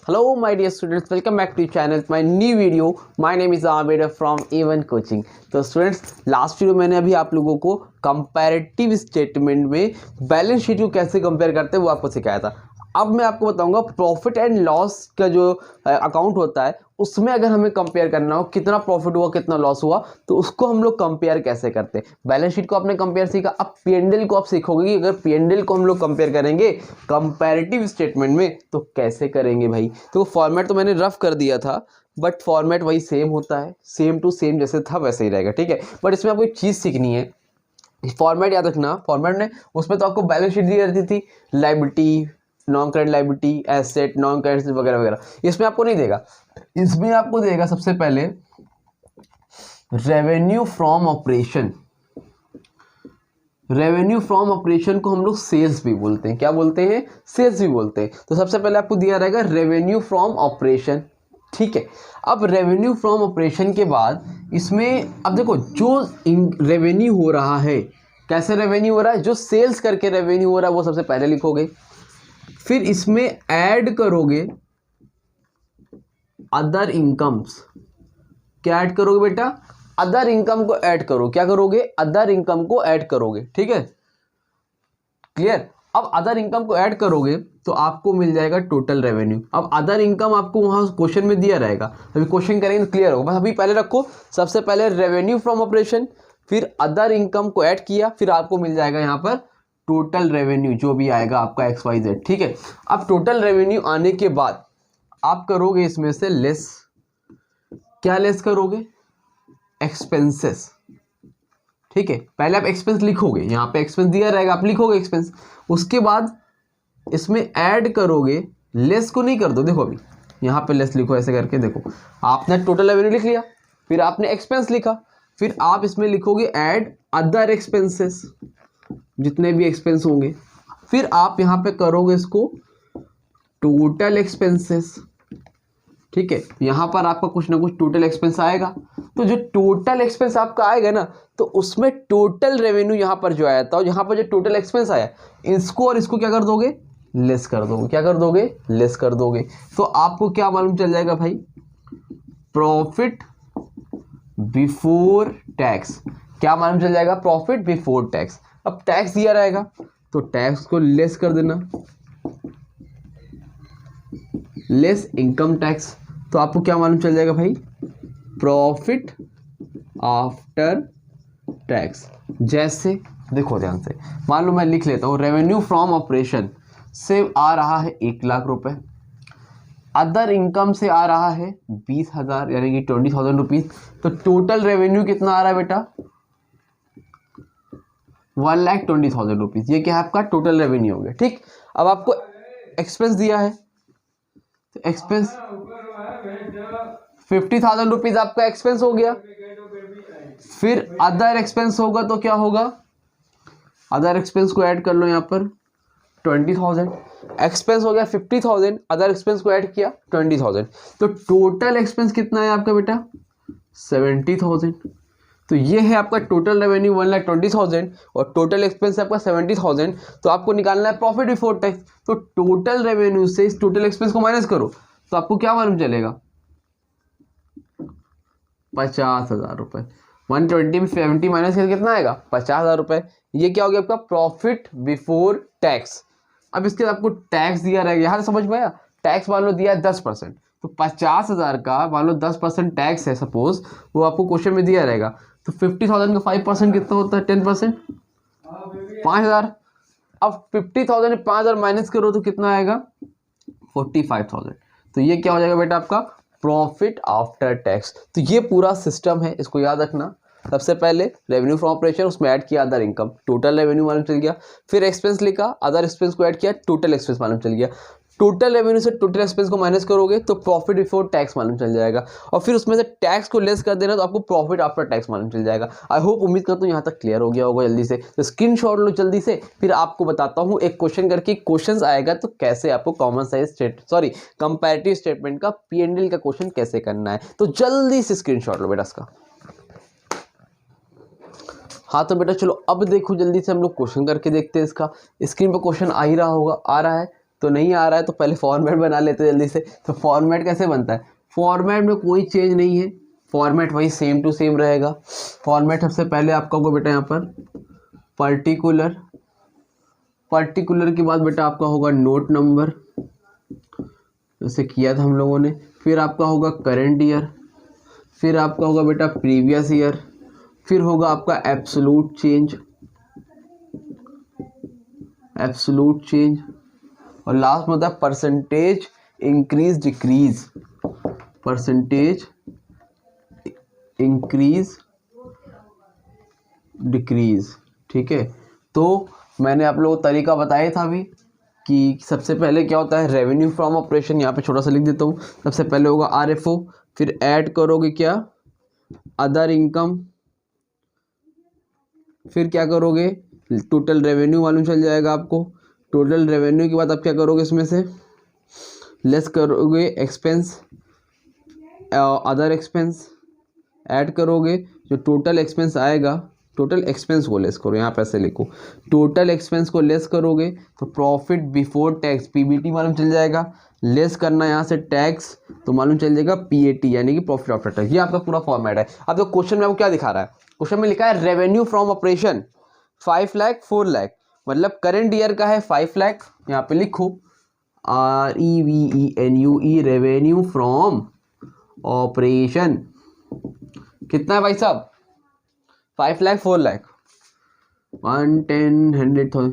Hello my dear students, welcome back to channel my new video. My name is Abid from A1 Coaching. तो students last video मैंने अभी आप लोगों को comparative statement में balance sheet को कैसे कंपेयर करते हैं वो आपको सिखाया था। अब मैं आपको बताऊंगा प्रॉफिट एंड लॉस का जो अकाउंट होता है उसमें अगर हमें कंपेयर करना हो कितना प्रॉफिट हुआ कितना लॉस हुआ तो उसको हम लोग कंपेयर कैसे करते हैं। बैलेंस शीट को आपने कंपेयर सीखा, अब पी&एल को आप सीखोगे कि अगर पी&एल को हम लोग कंपेयर करेंगे कंपैरेटिव स्टेटमेंट में तो कैसे करेंगे भाई। तो फॉर्मेट तो मैंने रफ कर दिया था बट फॉर्मेट वही सेम होता है, सेम टू सेम जैसे था वैसे ही रहेगा, ठीक है। बट इसमें आपको एक चीज़ सीखनी है, फॉर्मेट याद रखना। फॉर्मेट ने उसमें तो आपको बैलेंस शीट दी रहती थी, liability, non current liability, asset, non current वगैरह वगैरह। इसमें आपको नहीं देगा, इसमें आपको देगा सबसे पहले revenue from operation. Revenue from operation को हम लोग सेल्स भी बोलते हैं, क्या बोलते हैं, सेल्स भी बोलते हैं। तो सबसे पहले आपको दिया रहेगा रेवेन्यू फ्रॉम ऑपरेशन, ठीक है। अब रेवेन्यू फ्रॉम ऑपरेशन के बाद इसमें अब देखो जो रेवेन्यू हो रहा है, कैसे रेवेन्यू हो रहा है, जो सेल्स करके रेवेन्यू हो रहा है वो सबसे पहले लिखोगे, फिर इसमें ऐड करोगे अदर इनकम्स। क्या ऐड करोगे बेटा, अदर इनकम को ऐड करो। क्या करोगे, अदर इनकम को ऐड करोगे, ठीक है, क्लियर। अब अदर इनकम को ऐड करोगे तो आपको मिल जाएगा टोटल रेवेन्यू। अब अदर इनकम आपको वहां क्वेश्चन में दिया रहेगा, अभी क्वेश्चन करेंगे तो क्लियर होगा। बस अभी पहले रखो, सबसे पहले रेवेन्यू फ्रॉम ऑपरेशन, फिर अदर इनकम को ऐड किया, फिर आपको मिल जाएगा यहाँ पर टोटल रेवेन्यू जो भी आएगा आपका XYZ, ठीक है। अब टोटल रेवेन्यू आने के बाद आप करोगे इसमें से लेस, क्या लेस करोगे, एक्सपेंसेस, ठीक है। पहले आप एक्सपेंस लिखोगे, यहाँ पे एक्सपेंस दिया रहेगा आप लिखोगे एक्सपेंस, उसके बाद इसमें ऐड करोगे, लेस को नहीं कर दो, देखो अभी यहाँ पे लेस लिखो ऐसे करके, देखो आपने टोटल रेवेन्यू लिख लिया, फिर आपने एक्सपेंस लिखा, फिर आप इसमें लिखोगे ऐड अदर एक्सपेंसेस, जितने भी एक्सपेंस होंगे, फिर आप यहाँ पे करोगे इसको टोटल एक्सपेंसेस, ठीक है। यहाँ पर आपका कुछ ना कुछ टोटल एक्सपेंस आएगा, तो जो टोटल एक्सपेंस आपका आएगा ना तो उसमें टोटल रेवेन्यू यहाँ पर जो आया था, यहाँ पर जो टोटल एक्सपेंस आया इसको और इसको क्या कर दोगे, लेस कर दोगे। क्या कर दोगे, लेस कर दोगे। तो आपको क्या मालूम चल जाएगा भाई, प्रॉफिट बिफोर टैक्स। क्या मालूम चल जाएगा, प्रॉफिट बिफोर टैक्स। अब टैक्स दिया रहेगा तो टैक्स को लेस कर देना, लेस इनकम टैक्स। तो आपको क्या मालूम चल जाएगा भाई, प्रॉफिट आफ्टर टैक्स। जैसे देखो ध्यान से, मान लो मैं लिख लेता हूँ रेवेन्यू फ्रॉम ऑपरेशन से आ रहा है 1,00,000 रुपए, अदर इनकम से आ रहा है 20,000 यानी कि 20,000 रुपीज। तो टोटल रेवेन्यू कितना आ रहा है बेटा, 1,20,000 रुपीज। ये क्या है, आपका टोटल रेवेन्यू हो गया, ठीक। अब आपको एक्सपेंस दिया है तो एक्सपेंस 50,000 रुपीज आपका एक्सपेंस हो गया, फिर अदर एक्सपेंस होगा तो क्या होगा, अदर एक्सपेंस को ऐड कर लो, यहाँ पर 20,000 एक्सपेंस हो गया, 50,000 अदर एक्सपेंस को ऐड किया 20,000। तो टोटल एक्सपेंस कितना है आपका बेटा, 70,000। तो ये है आपका टोटल रेवेन्यू 1,20,000 और टोटल एक्सपेंस आपका 70,000। तो आपको निकालना है प्रॉफिट बिफोर टैक्स। तो टोटल रेवेन्यू से इस टोटल एक्सपेंस को माइनस करो तो आपको क्या मालूम चलेगा, 50,000 रुपए। 120 में 70 माइनस करके कितना आएगा, 50,000 रुपए। ये क्या हो गया आपका प्रॉफिट बिफोर टैक्स। अब इसके बाद आपको टैक्स दिया रहेगा, यहाँ समझ में आया, टैक्स मान लो दिया है 10%, तो 50,000 का मान लो 10% टैक्स है सपोज, वो आपको क्वेश्चन में दिया रहेगा। तो 50,000 का 5% कितना होता है, 10%, 5,000। अब 50,000 में 5,000 माइनस करो तो कितना आएगा, 45,000। तो ये क्या हो जाएगा बेटा आपका प्रॉफिट आफ्टर टैक्स। तो ये पूरा सिस्टम है, इसको याद रखना। सबसे पहले रेवेन्यू फ्रॉम ऑपरेशन, उसमें ऐड किया अदर इनकम, टोटल रेवेन्यू मालूम चल गया, फिर एक्सपेंस लिखा, अदर एक्सपेंस को ऐड किया, टोटल एक्सपेंस मालूम चल गया। टोटल रेवेन्यू से टोटल एक्सपेंस को माइनस करोगे तो प्रॉफिट बिफोर टैक्स मालूम चल जाएगा, और फिर उसमें से टैक्स को लेस कर देना तो आपको प्रॉफिट आफ्टर टैक्स मालूम चल जाएगा। आई होप, उम्मीद करता हूँ यहाँ तक क्लियर हो गया होगा जल्दी से। तो स्क्रीनशॉट लो जल्दी से, फिर आपको बताता हूँ एक क्वेश्चन करके, क्वेश्चन आएगा तो कैसे आपको कॉमन साइज कंपैरेटिव स्टेटमेंट का पी&एल का क्वेश्चन कैसे करना है। तो जल्दी से स्क्रीनशॉट लो बेटा इसका। हाँ तो बेटा चलो अब देखो जल्दी से हम लोग क्वेश्चन करके देखते हैं इसका। स्क्रीन पर क्वेश्चन आ ही रहा होगा, आ रहा है, तो नहीं आ रहा है तो पहले फॉर्मेट बना लेते जल्दी से। तो फॉर्मेट कैसे बनता है, फॉर्मेट में कोई चेंज नहीं है, फॉर्मेट वही सेम टू सेम रहेगा। फॉर्मेट सबसे पहले आपका होगा बेटा यहाँ पर पर्टिकुलर, पर्टिकुलर के बाद बेटा आपका होगा नोट नंबर, जैसे किया था हम लोगों ने। फिर आपका होगा करंट ईयर, फिर आपका होगा बेटा प्रीवियस ईयर, फिर होगा आपका एब्सोल्यूट चेंज, एब्सोल्यूट चेंज, और लास्ट में होता है percentage increase decrease, percentage increase decrease. ठीक है, तो मैंने आप लोगों को तरीका बताया था अभी कि सबसे पहले क्या होता है रेवेन्यू फ्रॉम ऑपरेशन, यहाँ पे छोटा सा लिख देता हूँ। सबसे पहले होगा आरएफओ, फिर ऐड करोगे क्या अदर इनकम, फिर क्या करोगे टोटल रेवेन्यू मालूम चल जाएगा आपको। टोटल रेवेन्यू के बाद आप क्या करोगे इसमें से लेस करोगे एक्सपेंस, अदर एक्सपेंस ऐड करोगे, जो टोटल एक्सपेंस आएगा, टोटल एक्सपेंस को लेस करो, यहाँ पे ऐसे लिखो टोटल एक्सपेंस को लेस करोगे तो प्रॉफिट बिफोर टैक्स पीबीटी मालूम चल जाएगा। लेस करना यहाँ से टैक्स तो मालूम चल जाएगा पीएटी यानी कि प्रॉफिट आफ्टर टैक्स। ये आपका पूरा फॉर्मेट है। अब तो क्वेश्चन में आपको क्या दिखा रहा है, क्वेश्चन में लिखा है revenue from operation 5 lakh 4 lakh, मतलब करंट ईयर का है 5 लाख, यहाँ पे लिखो REVENUE रेवेन्यू फ्रॉम ऑपरेशन कितना है भाई साहब 5 लाख 4 लाख 1 10 100,000।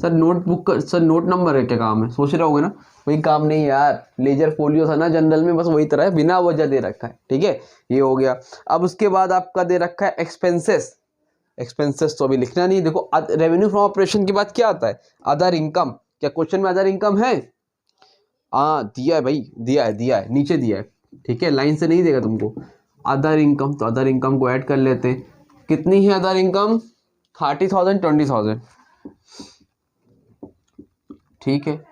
सर नोटबुक का सर नोट नंबर है क्या काम है, सोच रहे होगे ना, वही काम नहीं यार, लेजर फोलियो था ना जनरल में, बस वही तरह है, बिना वजह दे रखा है। ठीक है, ये हो गया। अब उसके बाद आपका दे रखा है एक्सपेंसेस, एक्सपेंसेस तो अभी लिखना नहीं। देखो रेवेन्यू फ्रॉम ऑपरेशन के बाद क्या आता है अदर इनकम, क्या क्वेश्चन में अदर इनकम है? हाँ दिया है भाई, दिया है नीचे दिया है। ठीक है, लाइन से नहीं देगा तुमको अदर इनकम, तो अदर इनकम को ऐड कर लेते हैं। कितनी है अदर इनकम 30,000 20,000। ठीक है,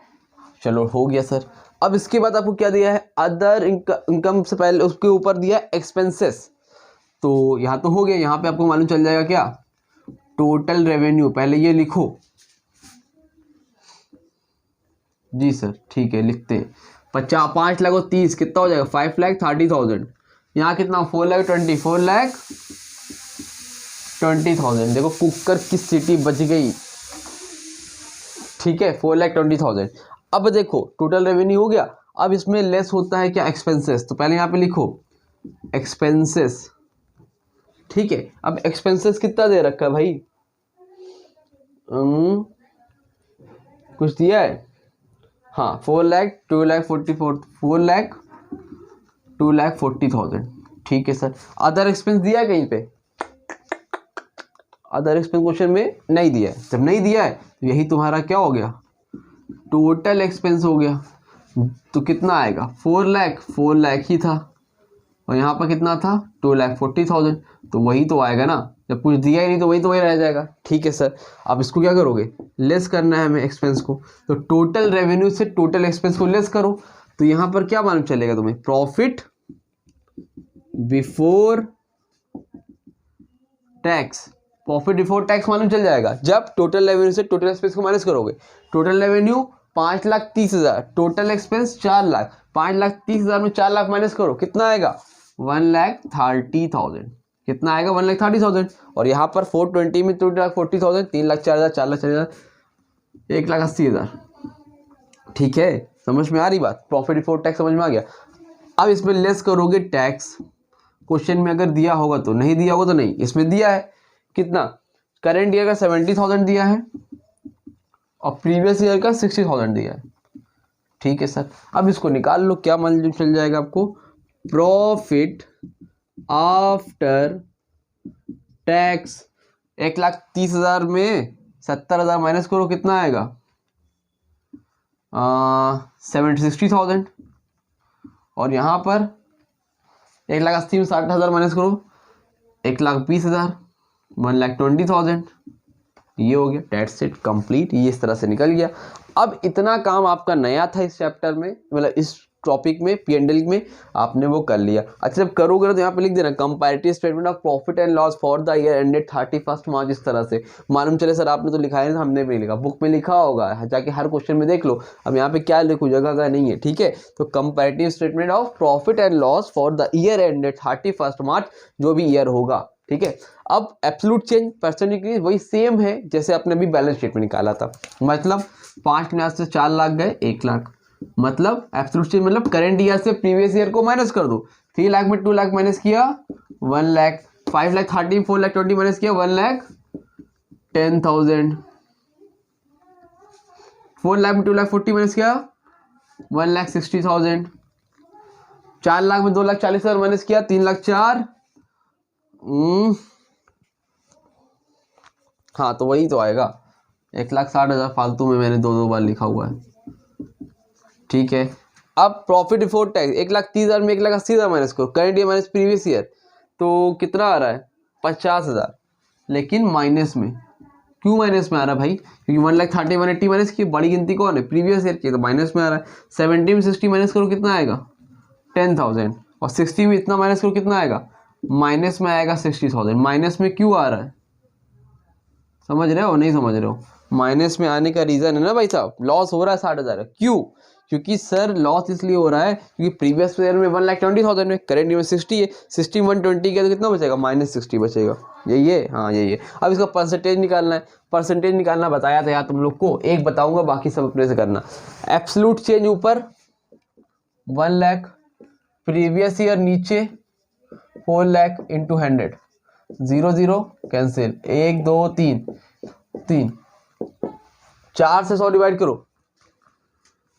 चलो हो गया सर। अब इसके बाद आपको क्या दिया है अदर इनकम से पहले उसके ऊपर दिया एक्सपेंसेस, तो यहाँ तो हो गया। यहाँ पे आपको मालूम चल जाएगा क्या टोटल रेवेन्यू, पहले ये लिखो जी सर। ठीक है, लिखते हैं 5 लाख और 30 कितना हो जाएगा 5 लाख 30,000। यहाँ कितना 4 लाख 20 4 लाख 20,000। देखो कुकर की सीटी बच गई। ठीक है, 4 लाख 20,000। अब देखो टोटल रेवेन्यू हो गया। अब इसमें लेस होता है क्या एक्सपेंसेस, तो पहले यहाँ पे लिखो एक्सपेंसेस। ठीक है, अब एक्सपेंसेस कितना दे रखा है भाई, कुछ दिया है हाँ 4 लाख 2 लाख 44 4 लाख 2 लाख 40,000। ठीक है सर, अदर एक्सपेंस दिया है कहीं पे, अदर एक्सपेंस क्वेश्चन में नहीं दिया है। जब नहीं दिया है तो यही तुम्हारा क्या हो गया टोटल एक्सपेंस हो गया। तो कितना आएगा 4 लाख ही था, और यहाँ पर कितना था 2 लाख 40,000, तो वही तो आएगा ना, जब कुछ दिया ही नहीं तो वही रह जाएगा। ठीक है सर, अब इसको क्या करोगे लेस करना है हमें एक्सपेंस को, तो टोटल रेवेन्यू से टोटल एक्सपेंस को लेस करो, तो यहाँ पर क्या मालूम चलेगा तुम्हें profit before tax, profit before tax मालूम चल जाएगा जब टोटल रेवेन्यू से टोटल एक्सपेंस को माइनस करोगे। Total revenue 5,30,000, total expense 4 lakh, 5,30,000 में 4 लाख माइनस करो कितना आएगा 1,30,000। कितना आएगा 1,30,000, और यहाँ पर 420 में 2,40,000 3,04,000 4,40,000 1,80,000। ठीक है, समझ में आ रही बात, प्रॉफिट बिफोर टैक्स समझ में आ गया। अब इसमें लेस करोगे टैक्स, क्वेश्चन में अगर दिया होगा तो, नहीं दिया होगा तो नहीं। इसमें दिया है कितना करंट ईयर का 70,000 दिया है और प्रीवियस ईयर का 60,000 दिया है। ठीक है सर, अब इसको निकाल लो, क्या मालूम चल जाएगा आपको प्रॉफिट आफ्टर टैक्स 1,30,000 में 70,000 माइनस करो कितना आएगा 60,000, और यहाँ पर 1,80,000 में 60,000 माइनस करो 1,20,000 1,20,000। ये हो गया डेट्स इट कंप्लीट, ये इस तरह से निकल गया। अब इतना काम आपका नया था इस चैप्टर में, मतलब इस टॉपिक में P&L में आपने वो कर लिया। अच्छा जब करोगे तो यहाँ पे लिख देना comparative statement of profit and loss for the year ended 31 मार्च। इस तरह से मालूम चले सर आपने तो लिखा है ना, हमने भी लिखा, बुक में लिखा होगा, जाके हर क्वेश्चन में देख लो। अब यहाँ पे क्या लिखूँ, जगह का नहीं है, ठीक है। तो comparative statement of profit and loss for the year ended 31 मार्च, जो भी ईयर होगा, ठीक है। अब एब्सोल्यूट चेंज परसेंटेज वही सेम है जैसे आपने अभी बैलेंस शीट में निकाला था। मतलब 5 लाख से 4 लाख गए 1 लाख, मतलब एब्सोल्यूट चेंज मतलब करंट ईयर से प्रीवियस ईयर को माइनस कर दो। 3 लाख में 2 लाख माइनस किया 1 लाख, 5 लाख 30, 4 लाख 20 माइनस किया 1 लाख 10,000, 4 लाख में 2 लाख 40 माइनस किया 1 लाख 60,000, 4 लाख में 2 लाख 40,000 माइनस किया 3 लाख 4। हाँ तो वही तो आएगा 1,60,000 फालतू में मैंने 2 बार लिखा हुआ है, ठीक है। अब प्रॉफिट बिफोर टैक्स 1,30,000 में 1,80,000 माइनस करो, current year minus previous year, तो कितना आ रहा है 50,000, लेकिन माइनस में। क्यों माइनस में आ रहा है भाई, क्योंकि 1,30,000 180 माइनस की बड़ी गिनती कौन है, प्रीवियस ईयर की, तो माइनस में आ रहा है। 70 में 60 माइनस करो कितना आएगा 10,000, और 60 में इतना माइनस करो कितना आएगा, माइनस में आएगा 60,000। माइनस में क्यों आ रहा है, समझ रहे हो नहीं समझ रहे हो, माइनस में आने का रीज़न है ना भाई साहब, लॉस हो रहा है 60,000। क्यों, क्योंकि सर लॉस इसलिए हो रहा है क्योंकि प्रीवियस ईयर में 1,20,000 में, करेंट ईयर में 60 है, 60 120 के तो कितना बचेगा -60 बचेगा, यही है, हाँ यही है। अब इसका परसेंटेज निकालना है, परसेंटेज निकालना बताया था यार तुम लोग को, एक बताऊंगा बाकी सब अपने से करना। एब्सोल्यूट चेंज ऊपर 1 लाख, प्रीवियस ईयर नीचे 4 लाख इंटू 100, 0 0 कैंसिल, 1 2 3, 4 से 100 डिवाइड करो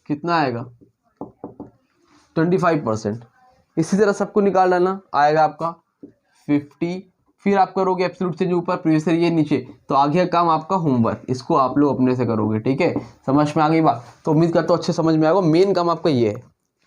कितना आएगा 25%। इसी तरह सबको निकाल डालना, आएगा आपका 50। फिर आप करोगे एब्सोल्यूट चेंज ऊपर, प्रीवियस ईयर ये नीचे, तो आगे का काम आपका होमवर्क, इसको आप लोग अपने से करोगे, ठीक है। समझ में आ गई बात, तो उम्मीद करता हूँ अच्छे समझ में आएगा। मेन काम आपका ये है,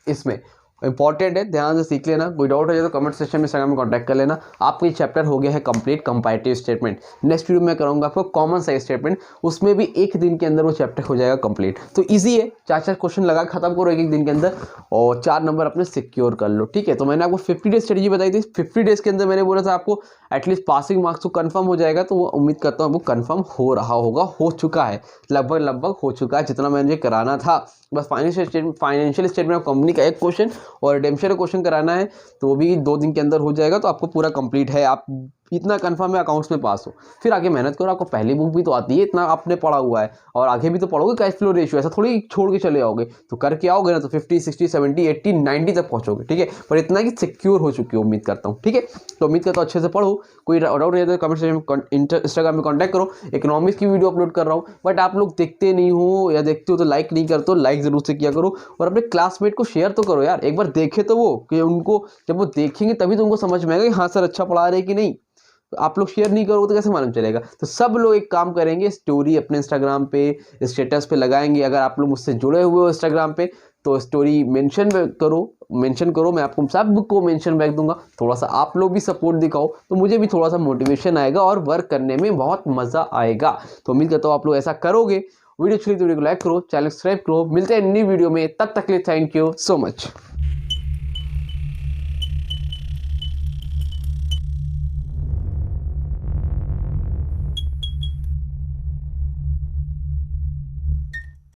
इसमें इंपॉर्टेंट है, ध्यान से सीख लेना। कोई डाउट हो जाए तो कमेंट सेक्शन में इंस्टाग्राम में कांटेक्ट कर लेना। आपको ये चैप्टर हो गया है complete comparative statement. Next video में करूँगा आपको कॉमन साइज स्टेटमेंट, उसमें भी एक दिन के अंदर वो चैप्टर हो जाएगा कंप्लीट। तो ईजी है, 4 क्वेश्चन लगा खत्म करो एक दिन के अंदर, और 4 नंबर अपने सिक्योर कर लो, ठीक है। तो मैंने आपको 50 डेज स्ट्रेटेजी बताई थी, 50 डेज के अंदर मैंने बोला था आपको एटलीस्ट पासिंग मार्क्स तो कंफर्म हो जाएगा, तो वो उम्मीद करता हूँ वो कंफर्म हो रहा होगा, हो चुका है, लगभग हो चुका है जितना मैंने कराना था। बस फाइनेंशियल स्टेटमेंट ऑफ कंपनी का एक क्वेश्चन और रिडेम्पशन का क्वेश्चन कराना है, तो वो भी 2 दिन के अंदर हो जाएगा, तो आपको पूरा कंप्लीट है। आप इतना कंफर्म है अकाउंट्स में पास हो, फिर आगे मेहनत करो। आपको पहली बुक भी तो आती है, इतना आपने पढ़ा हुआ है, और आगे भी तो पढ़ोगे कैश फ्लो रेशियो, ऐसा थोड़ी छोड़ के चले आओगे, तो करके आओगे ना तो 50 60 70 80 90 तक पहुंचोगे, ठीक है। पर इतना कि सिक्योर हो चुकी हो उम्मीद करता हूँ, ठीक है। तो उम्मीद करता हूँ अच्छे से पढ़ो, कोई डाउट नहीं है तो कमेंट सेक्शन में इंस्टाग्राम में कॉन्टैक्ट करो। इकोनॉमिक्स की वीडियो अपलोड कर रहा हूँ, बट आप लोग देखते नहीं हो, या देखते हो तो लाइक नहीं करते हो, लाइक जरूर से किया करो, और अपने क्लासमेट को शेयर तो करो यार, एक बार देखे तो वो, कि उनको जब वो देखेंगे तभी तो उनको समझ में आएगा कि हाँ सर अच्छा पढ़ा रहे कि नहीं। तो आप लोग शेयर नहीं करोगे तो कैसे मालूम चलेगा। तो सब लोग एक काम करेंगे, स्टोरी अपने इंस्टाग्राम पे स्टेटस पे लगाएंगे। अगर आप लोग मुझसे जुड़े हुए हो इंस्टाग्राम पे तो स्टोरी मेंशन करो, मैं आपको सबको मेंशन बैक दूंगा। थोड़ा सा आप लोग भी सपोर्ट दिखाओ तो मुझे भी थोड़ा सा मोटिवेशन आएगा और वर्क करने में बहुत मज़ा आएगा। तो उम्मीद करता हूँ आप लोग ऐसा करोगे। वीडियो अच्छी लगी तो वीडियो को लाइक करो, चैनल सब्सक्राइब करो। मिलते हैं नई वीडियो में, तब तक के लिए थैंक यू सो मच।